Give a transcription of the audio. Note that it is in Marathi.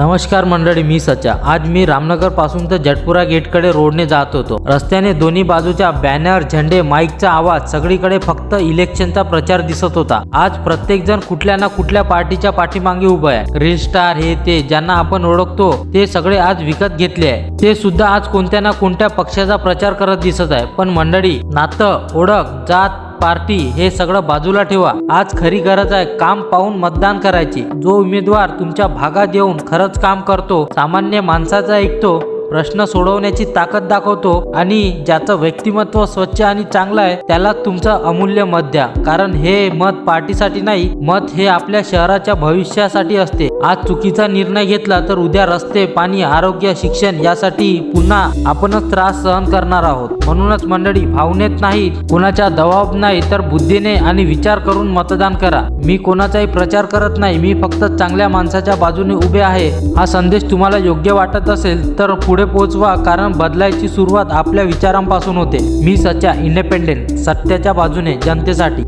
नमस्कार मंडळी, मी सचा। आज मी रामनगर पासून तर जटपुरा गेटकडे रोडने जात होतो। रस्त्याने दोन्ही बाजूच्या बॅनर, झेंडे, माईकचा आवाज, सगळीकडे फक्त इलेक्शनचा प्रचार दिसत होता। आज प्रत्येक जण कुठल्या ना कुठल्या पार्टीच्या पाठीमागे उभा आहे। रील स्टार हे ते ज्यांना आपण ओळखतो ते सगळे आज विकत घेतले आहे। ते सुद्धा आज कोणत्या ना कोणत्या पक्षाचा प्रचार करत दिसत आहे। पण मंडळी, नातं, ओळख, जात, पार्टी हे सगळं बाजूला ठेवा। आज खरी गरज आहे काम पाहून मतदान करायची। जो उमेदवार तुमच्या भागात येऊन खरंच काम करतो, सामान्य माणसाचा ऐकतो, प्रश्न सोडवण्याची ताकद दाखवतो आणि ज्याचं व्यक्तिमत्व स्वच्छ आणि चांगलं आहे, त्याला तुमचं अमूल्य मत द्या। कारण हे मत पार्टीसाठी नाही, मत हे आपल्या शहराच्या भविष्यासाठी असते। आज चुकीचा निर्णय घेतला तर उद्या रस्ते, पाणी, आरोग्य, शिक्षण यासाठी पुन्हा आपणच त्रास सहन करणार आहोत। म्हणूनच मंडळी, भावनेत नाही, कोणाच्या दबाव नाही, तर बुद्धीने आणि विचार करून मतदान करा। मी कोणाचाही प्रचार करत नाही, मी फक्त चांगल्या माणसाच्या बाजूने उभे आहे। हा संदेश तुम्हाला योग्य वाटत असेल तर पुढे पोहोचवा, कारण बदलायची सुरुवात आपल्या विचारांपासून होते। मी सच्चा, इंडिपेंडेंट, सत्याच्या बाजूने, जनतेसाठी।